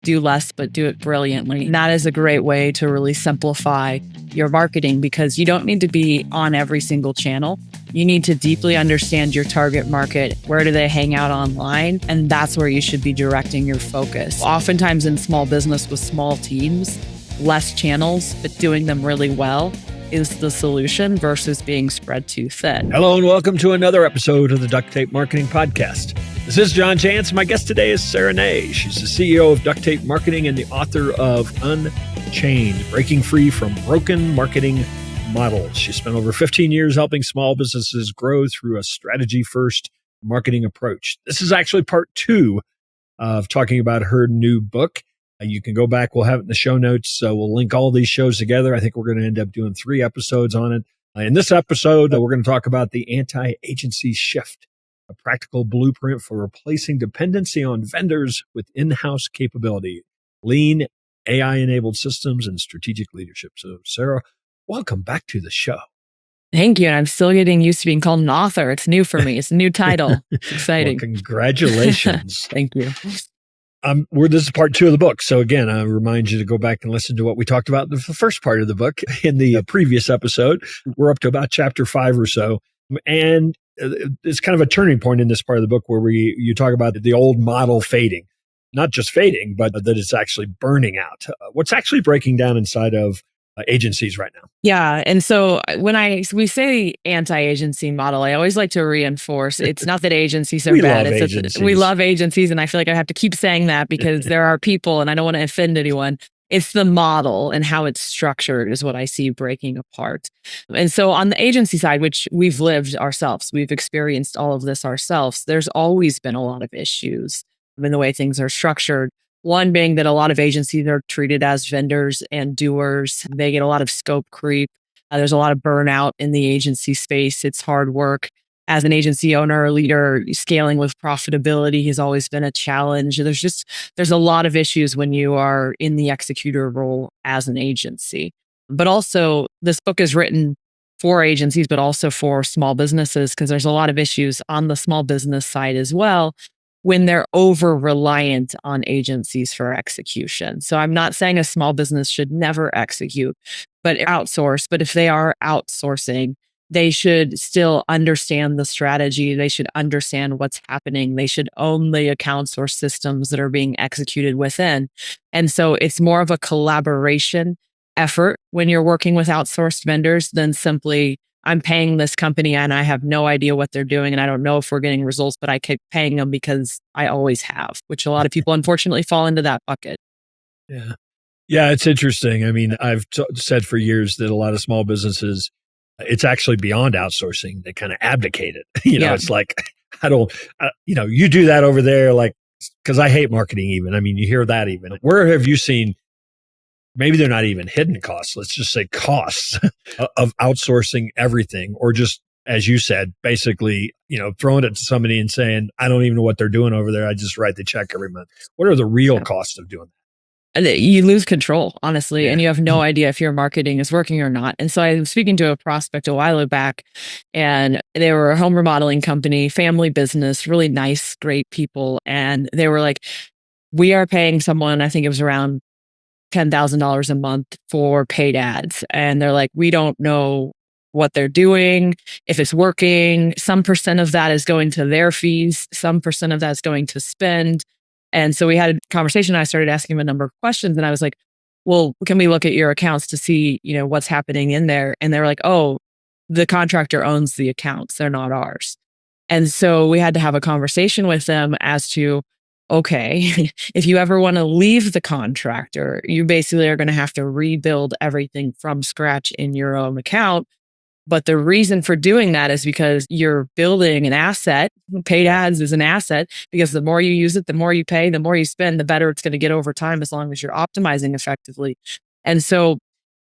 do less, but do it brilliantly. And that is a great way to really simplify your marketing because you don't need to be on every single channel. You need to deeply understand your target market. Where do they hang out online? And that's where you should be directing your focus. Oftentimes in small business with small teams, less channels, but doing them really well is the solution versus being spread too thin. Hello and welcome to another episode of the Duct Tape Marketing Podcast. This is John Chance. My guest today is Sara Nay. She's the CEO of Duct Tape Marketing and the author of Unchained, Breaking Free from Broken Marketing Models. She spent over 15 years helping small businesses grow through a strategy-first marketing approach. This is actually part 2 of talking about her new book. You can go back. We'll have it in the show notes. So we'll link all these shows together. I think we're going to end up doing 3 episodes on it. In this episode, we're going to talk about the anti-agency shift, a practical blueprint for replacing dependency on vendors with in-house capability, lean, AI-enabled systems, and strategic leadership. So, Sara, welcome back to the show. Thank you. And I'm still getting used to being called an author. It's new for me. It's a new title. It's exciting. Well, congratulations. Thank you. This is part 2 of the book. So again, I remind you to go back and listen to what we talked about in the first part of the book in the previous episode. We're up to about chapter 5 or so. And it's kind of a turning point in this part of the book where you talk about the old model fading, not just fading, but that it's actually burning out. What's actually breaking down inside of agencies right now? Yeah. And so when we say anti-agency model, I always like to reinforce it's not that agencies are bad. We love agencies. And I feel like I have to keep saying that because there are people and I don't want to offend anyone. It's the model and how it's structured is what I see breaking apart. And so on the agency side, which we've lived ourselves, we've experienced all of this ourselves, there's always been a lot of issues in the way things are structured. One being that a lot of agencies are treated as vendors and doers. They get a lot of scope creep. There's a lot of burnout in the agency space. It's hard work. As an agency owner or leader, scaling with profitability has always been a challenge. There's a lot of issues when you are in the executor role as an agency. But also, this book is written for agencies, but also for small businesses, because there's a lot of issues on the small business side as well when they're over-reliant on agencies for execution. So I'm not saying a small business should never execute, but outsource. But if they are outsourcing, they should still understand the strategy. They should understand what's happening. They should own the accounts or systems that are being executed within. And so it's more of a collaboration effort when you're working with outsourced vendors than simply, I'm paying this company and I have no idea what they're doing and I don't know if we're getting results, but I keep paying them because I always have, which a lot of people unfortunately fall into that bucket. Yeah. Yeah, it's interesting. I mean, I've said for years that a lot of small businesses, it's actually beyond outsourcing. They kind of abdicate it. It's like, you do that over there, like, because I hate marketing even. I mean, you hear that even. Where have you seen, maybe they're not even hidden costs, let's just say costs of outsourcing everything, or just, as you said, basically, throwing it to somebody and saying, I don't even know what they're doing over there. I just write the check every month. What are the real costs of doing that? And you lose control, honestly, and you have no idea if your marketing is working or not. And so I was speaking to a prospect a while back, and they were a home remodeling company, family business, really nice, great people. And they were like, we are paying someone, I think it was around $10,000 a month for paid ads. And they're like, we don't know what they're doing, if it's working. Some percent of that is going to their fees. Some percent of that is going to spend. And so we had a conversation. I started asking them a number of questions and I was like, well, can we look at your accounts to see, what's happening in there? And they were like, oh, the contractor owns the accounts. They're not ours. And so we had to have a conversation with them as to, okay, if you ever want to leave the contractor, you basically are going to have to rebuild everything from scratch in your own account. But the reason for doing that is because you're building an asset. Paid ads is an asset because the more you use it, the more you pay, the more you spend, the better it's going to get over time as long as you're optimizing effectively. And so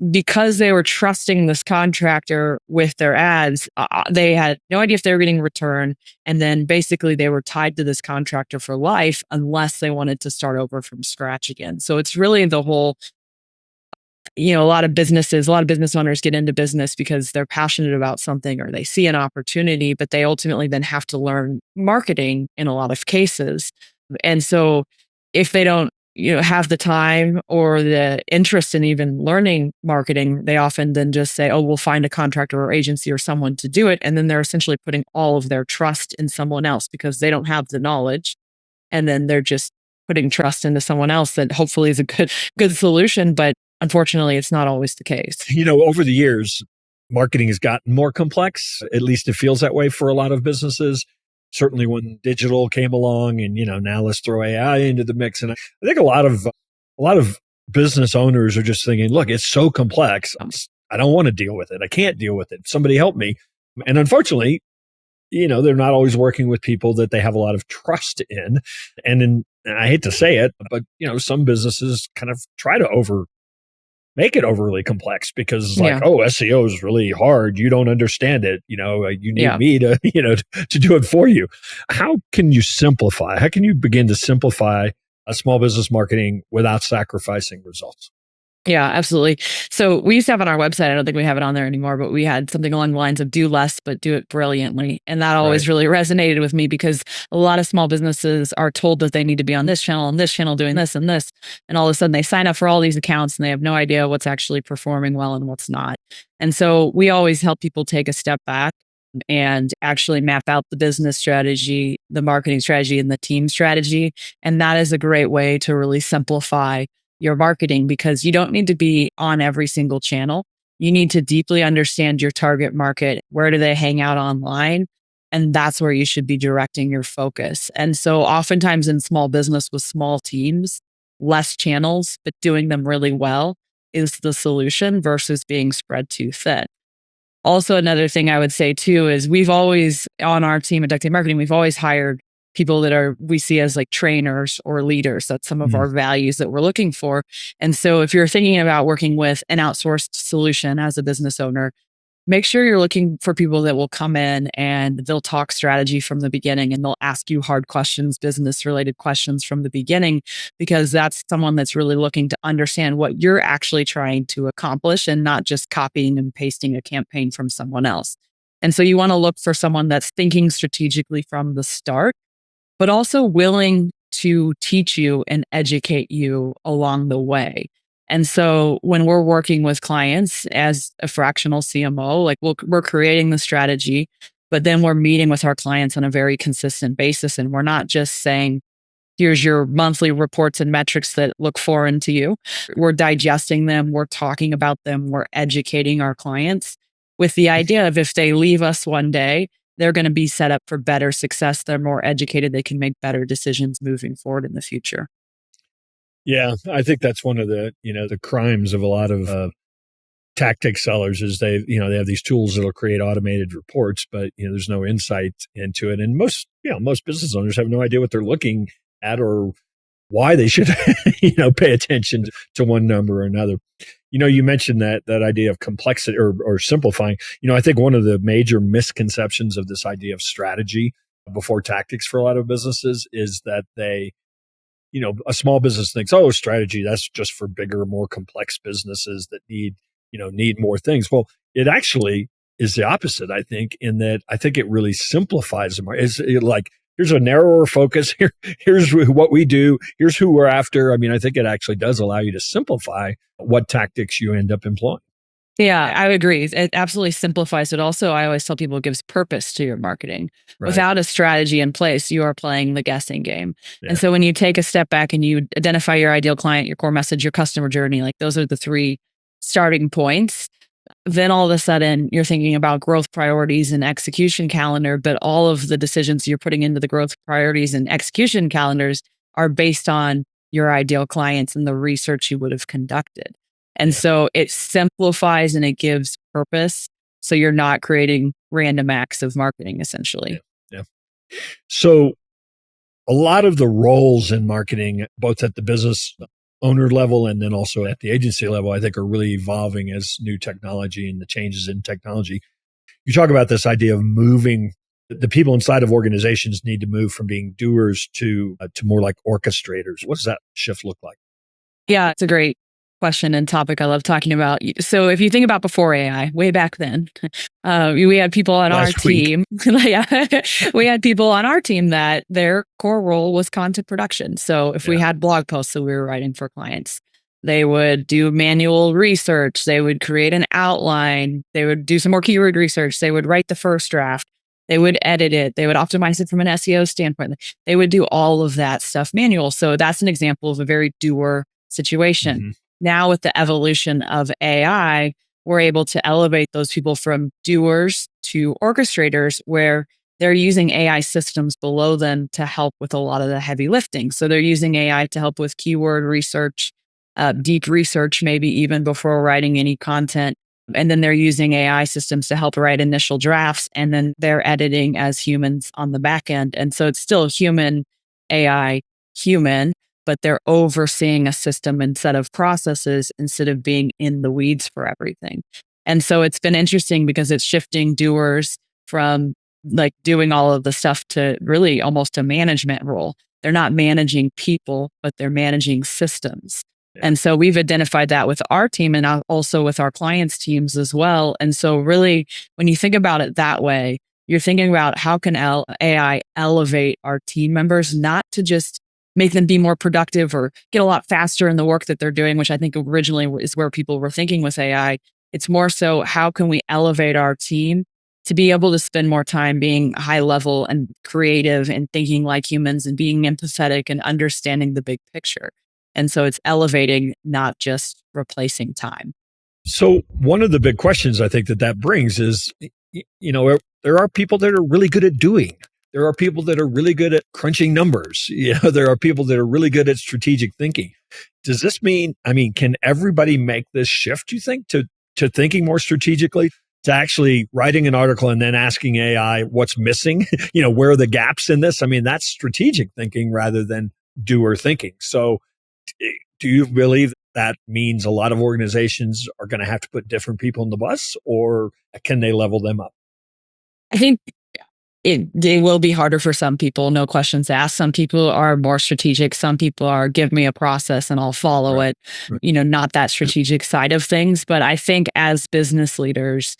because they were trusting this contractor with their ads, they had no idea if they were getting return. And then basically they were tied to this contractor for life unless they wanted to start over from scratch again. So it's really the whole, a lot of business owners get into business because they're passionate about something or they see an opportunity, but they ultimately then have to learn marketing in a lot of cases. And so if they don't have the time or the interest in even learning marketing, they often then just say, oh, we'll find a contractor or agency or someone to do it. And then they're essentially putting all of their trust in someone else because they don't have the knowledge. And then they're just putting trust into someone else that hopefully is a good solution. But unfortunately, it's not always the case. Over the years, marketing has gotten more complex. At least it feels that way for a lot of businesses. Certainly when digital came along and, now let's throw AI into the mix. And I think a lot of business owners are just thinking, look, it's so complex. I don't want to deal with it. I can't deal with it. Somebody help me. And unfortunately, they're not always working with people that they have a lot of trust in. And I hate to say it, but, some businesses kind of try to make it overly complex because SEO is really hard. You don't understand it. You need me to, to do it for you. How can you simplify? How can you begin to simplify a small business marketing without sacrificing results? Yeah, absolutely. So we used to have on our website, I don't think we have it on there anymore, but we had something along the lines of do less, but do it brilliantly. And that always really resonated with me because a lot of small businesses are told that they need to be on this channel and this channel doing this and this. And all of a sudden they sign up for all these accounts and they have no idea what's actually performing well and what's not. And so we always help people take a step back and actually map out the business strategy, the marketing strategy, and the team strategy. And that is a great way to really simplify your marketing because you don't need to be on every single channel. You need to deeply understand your target market. Where do they hang out online? And that's where you should be directing your focus. And so oftentimes in small business with small teams, less channels, but doing them really well is the solution versus being spread too thin. Also, another thing I would say too is we've always, on our team at Duct Tape Marketing, we've always hired people that we see as like trainers or leaders. That's some of our values that we're looking for. And so if you're thinking about working with an outsourced solution as a business owner, make sure you're looking for people that will come in and they'll talk strategy from the beginning and they'll ask you hard questions, business related questions from the beginning, because that's someone that's really looking to understand what you're actually trying to accomplish and not just copying and pasting a campaign from someone else. And so you want to look for someone that's thinking strategically from the start, but also willing to teach you and educate you along the way. And so when we're working with clients as a fractional CMO, like we're creating the strategy, but then we're meeting with our clients on a very consistent basis. And we're not just saying, here's your monthly reports and metrics that look foreign to you. We're digesting them. We're talking about them. We're educating our clients with the idea of if they leave us one day, they're going to be set up for better success. They're more educated. They can make better decisions moving forward in the future. Yeah, I think that's one of the, the crimes of a lot of tactic sellers is they have these tools that'll create automated reports, but, there's no insight into it. And most business owners have no idea what they're looking at or why they should, pay attention to one number or another. You mentioned that idea of complexity or simplifying. I think one of the major misconceptions of this idea of strategy before tactics for a lot of businesses is that they, a small business thinks, oh, strategy, that's just for bigger, more complex businesses that need more things. Well, it actually is the opposite, I think, in that I think it really simplifies them. It's like, here's a narrower focus. Here's what we do. Here's who we're after. I mean, I think it actually does allow you to simplify what tactics you end up employing. Yeah, I agree. It absolutely simplifies it. Also, I always tell people it gives purpose to your marketing. Right. Without a strategy in place, you are playing the guessing game. Yeah. And so when you take a step back and you identify your ideal client, your core message, your customer journey, like those are the three starting points. Then all of a sudden you're thinking about growth priorities and execution calendar, but all of the decisions you're putting into the growth priorities and execution calendars are based on your ideal clients and the research you would have conducted. And so it simplifies and it gives purpose. So you're not creating random acts of marketing, essentially. Yeah. So a lot of the roles in marketing, both at the business owner level and then also at the agency level, I think are really evolving as new technology and the changes in technology. You talk about this idea of moving the people inside of organizations need to move from being doers to more like orchestrators. What does that shift look like? Yeah, it's a great question and topic I love talking about. So if you think about before AI, way back then, we had people on our team. We had people on our team that their core role was content production. So if we had blog posts that we were writing for clients, they would do manual research. They would create an outline. They would do some more keyword research. They would write the first draft. They would edit it. They would optimize it from an SEO standpoint. They would do all of that stuff manual. So that's an example of a very doer situation. Mm-hmm. Now with the evolution of AI, we're able to elevate those people from doers to orchestrators, where they're using AI systems below them to help with a lot of the heavy lifting. So they're using AI to help with keyword research, deep research, maybe even before writing any content. And then they're using AI systems to help write initial drafts, and then they're editing as humans on the back end. And so it's still human, AI, human, but they're overseeing a system and set of processes instead of being in the weeds for everything. And so it's been interesting because it's shifting doers from like doing all of the stuff to really almost a management role. They're not managing people, but they're managing systems. And so we've identified that with our team and also with our clients' teams as well. And so really, when you think about it that way, you're thinking about how can AI elevate our team members, not to just make them be more productive or get a lot faster in the work that they're doing, which I think originally is where people were thinking with AI. It's more so, how can we elevate our team to be able to spend more time being high level and creative and thinking like humans and being empathetic and understanding the big picture. And so it's elevating, not just replacing time. So one of the big questions I think that brings is, there are people that are really good at doing. There are people that are really good at crunching numbers. There are people that are really good at strategic thinking. Does this mean, can everybody make this shift, you think, to thinking more strategically, to actually writing an article and then asking AI what's missing? Where are the gaps in this? That's strategic thinking rather than doer thinking. So do you believe that means a lot of organizations are going to have to put different people in the bus, or can they level them up? I think it will be harder for some people, no questions asked. Some people are more strategic. Some people are, give me a process and I'll follow it. Not that strategic side of things. But I think as business leaders,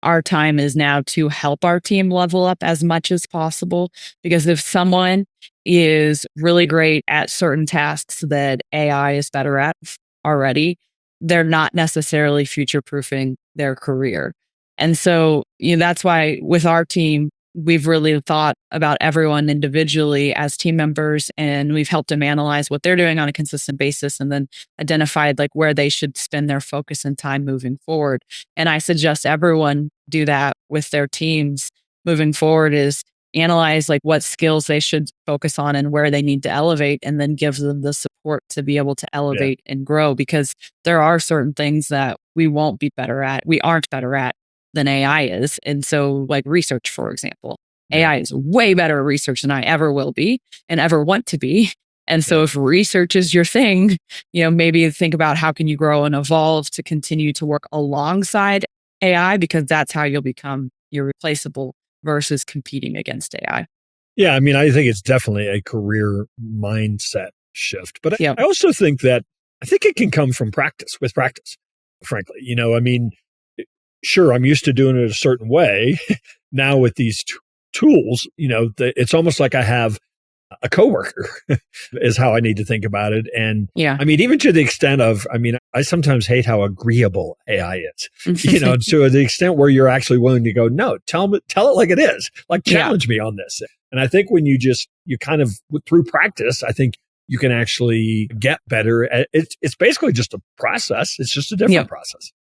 our time is now to help our team level up as much as possible. Because if someone is really great at certain tasks that AI is better at already, they're not necessarily future-proofing their career. And so that's why with our team, we've really thought about everyone individually as team members, and we've helped them analyze what they're doing on a consistent basis and then identified like where they should spend their focus and time moving forward. And I suggest everyone do that with their teams moving forward, is analyze like what skills they should focus on and where they need to elevate, and then give them the support to be able to elevate and grow, because there are certain things that we aren't better at than AI is. And so like research, for example, AI is way better at research than I ever will be and ever want to be. And so if research is your thing, maybe think about how can you grow and evolve to continue to work alongside AI, because that's how you'll become irreplaceable versus competing against AI. Yeah, I think it's definitely a career mindset shift. But I also think that it can come from practice, frankly. Sure, I'm used to doing it a certain way. Now with these tools, it's almost like I have a coworker is how I need to think about it. And even to the extent of, I sometimes hate how agreeable AI is, to the extent where you're actually willing to go, no, tell it like it is, like challenge me on this. And I think when you kind of through practice, I think you can actually get better. It's basically just a process. It's just a different process.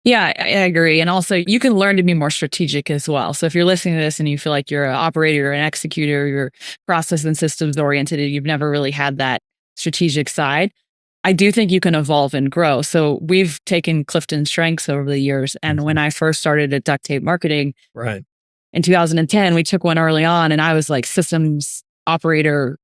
Yeah, I agree. And also you can learn to be more strategic as well. So if you're listening to this and you feel like you're an operator or an executor, you're process and systems oriented, and you've never really had that strategic side, I do think you can evolve and grow. So we've taken Clifton's strengths over the years. And when I first started at Duct Tape Marketing in 2010, we took one early on, and I was like systems operator,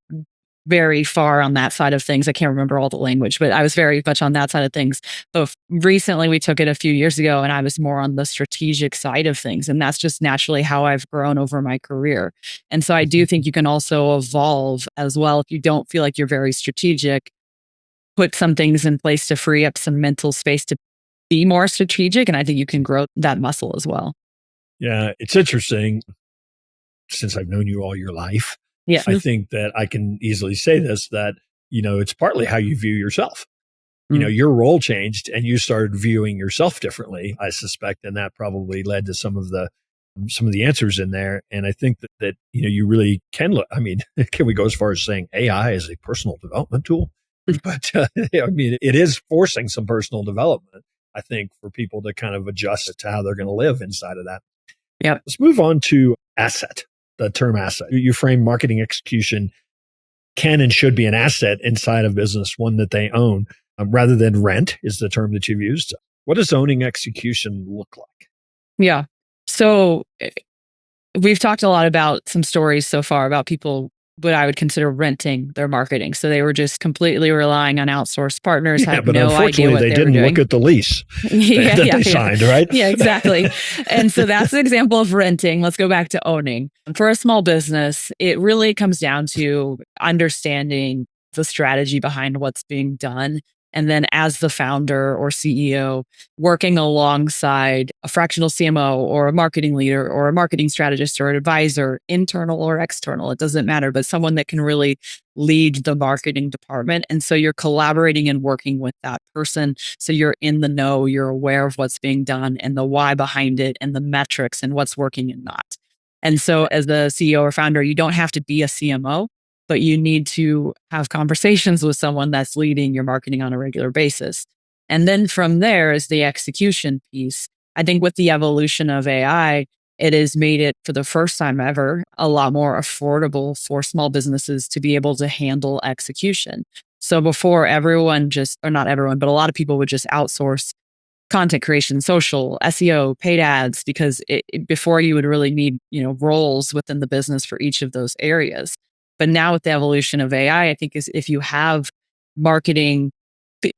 very far on that side of things. I can't remember all the language, but I was very much on that side of things. But recently we took it a few years ago, and I was more on the strategic side of things. And that's just naturally how I've grown over my career. And so I do think you can also evolve as well. If you don't feel like you're very strategic, put some things in place to free up some mental space to be more strategic. And I think you can grow that muscle as well. Yeah, it's interesting. Since I've known you all your life, yeah, I think that I can easily say this, that, it's partly how you view yourself. Your role changed and you started viewing yourself differently, I suspect. And that probably led to some of the answers in there. And I think that you really can look, can we go as far as saying AI is a personal development tool? But it is forcing some personal development, I think, for people to kind of adjust to how they're going to live inside of that. Yeah. Let's move on to asset, the term asset. You frame marketing execution can and should be an asset inside of business, one that they own, rather than rent is the term that you've used. What does owning execution look like? Yeah. So we've talked a lot about some stories so far about people what I would consider renting their marketing. So they were just completely relying on outsourced partners, had but no idea what they didn't look at the lease that they signed, right? Yeah, exactly. And so that's an example of renting. Let's go back to owning. For a small business, it really comes down to understanding the strategy behind what's being done. And then as the founder or CEO, working alongside a fractional CMO or a marketing leader or a marketing strategist or an advisor, internal or external, it doesn't matter, but someone that can really lead the marketing department. And so you're collaborating and working with that person. So you're in the know, you're aware of what's being done and the why behind it and the metrics and what's working and not. And so as the CEO or founder, you don't have to be a CMO, but you need to have conversations with someone that's leading your marketing on a regular basis. And then from there is the execution piece. I think with the evolution of AI, it has made it for the first time ever a lot more affordable for small businesses to be able to handle execution. So before everyone or not everyone, but a lot of people would just outsource content creation, social, SEO, paid ads, because before you would really need, roles within the business for each of those areas. But now with the evolution of AI, I think is if you have marketing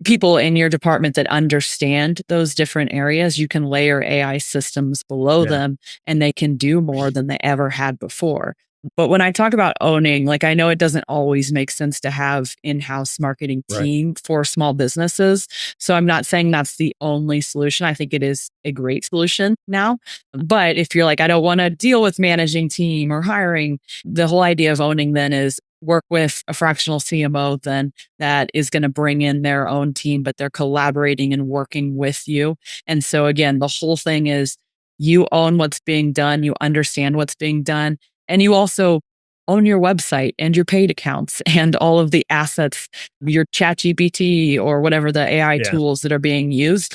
people in your department that understand those different areas, you can layer AI systems below them and they can do more than they ever had before. But when I talk about owning, I know it doesn't always make sense to have in-house marketing team for small businesses. So I'm not saying that's the only solution. I think it is a great solution now. But if you're I don't want to deal with managing team or hiring, the whole idea of owning then is work with a fractional CMO then that is going to bring in their own team, but they're collaborating and working with you. And so again, the whole thing is you own what's being done, you understand what's being done, and you also own your website and your paid accounts and all of the assets, your ChatGPT or whatever the AI tools that are being used.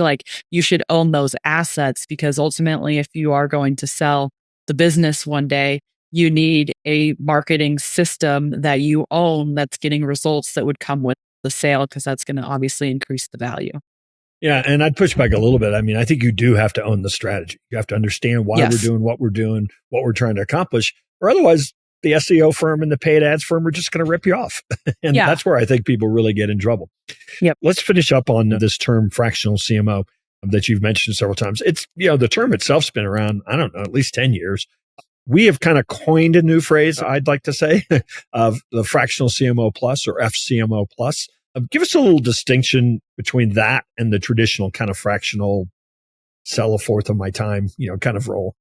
You should own those assets because ultimately, if you are going to sell the business one day, you need a marketing system that you own that's getting results that would come with the sale because that's going to obviously increase the value. Yeah. And I'd push back a little bit. I think you do have to own the strategy. You have to understand why we're doing, what we're trying to accomplish, or otherwise the SEO firm and the paid ads firm are just going to rip you off. And that's where I think people really get in trouble. Yep. Let's finish up on this term fractional CMO that you've mentioned several times. It's, the term itself's been around, I don't know, at least 10 years. We have kind of coined a new phrase, I'd like to say, of the fractional CMO plus or FCMO plus. Give us a little distinction between that and the traditional kind of fractional sell a fourth of my time, kind of role.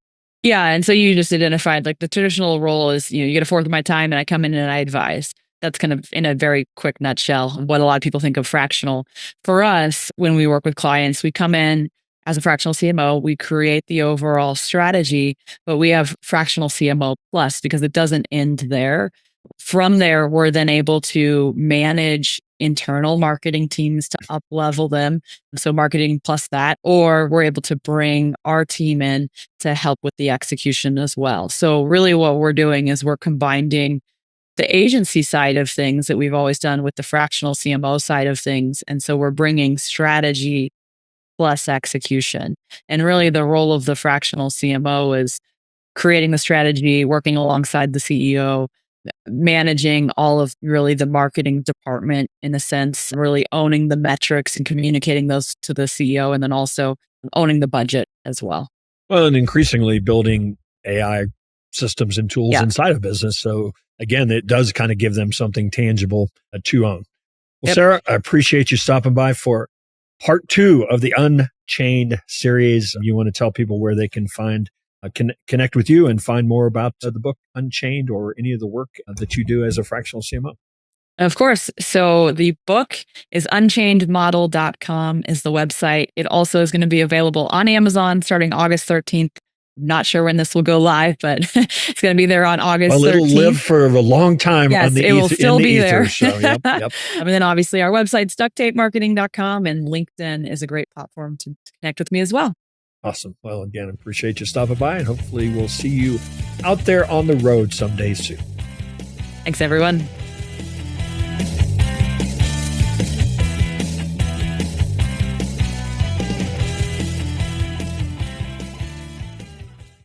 Yeah. And so you just identified the traditional role is, you get a fourth of my time and I come in and I advise. That's kind of in a very quick nutshell what a lot of people think of fractional. For us, when we work with clients, we come in as a fractional CMO, we create the overall strategy, but we have fractional CMO plus because it doesn't end there. From there, we're then able to manage internal marketing teams to up level them. So marketing plus that, or we're able to bring our team in to help with the execution as well. So really what we're doing is we're combining the agency side of things that we've always done with the fractional CMO side of things. And so we're bringing strategy plus execution. And really the role of the fractional CMO is creating the strategy, working alongside the CEO, managing all of really the marketing department in a sense, really owning the metrics and communicating those to the CEO, and then also owning the budget as well. Well, and increasingly building AI systems and tools inside of business. So again, it does kind of give them something tangible to own. Well, Sarah, I appreciate you stopping by for part 2 of the Unchained series. You want to tell people where they can find, connect with you and find more about the book Unchained or any of the work that you do as a fractional CMO? Of course. So the book is unchainedmodel.com is the website. It also is going to be available on Amazon starting August 13th. Not sure when this will go live, but it's going to be there on August 13th. Well, it'll live for a long time on the it will still be there. So, yep. And then obviously our website's ducttapemarketing.com, and LinkedIn is a great platform to connect with me as well. Awesome. Well, again, I appreciate you stopping by, and hopefully we'll see you out there on the road someday soon. Thanks, everyone.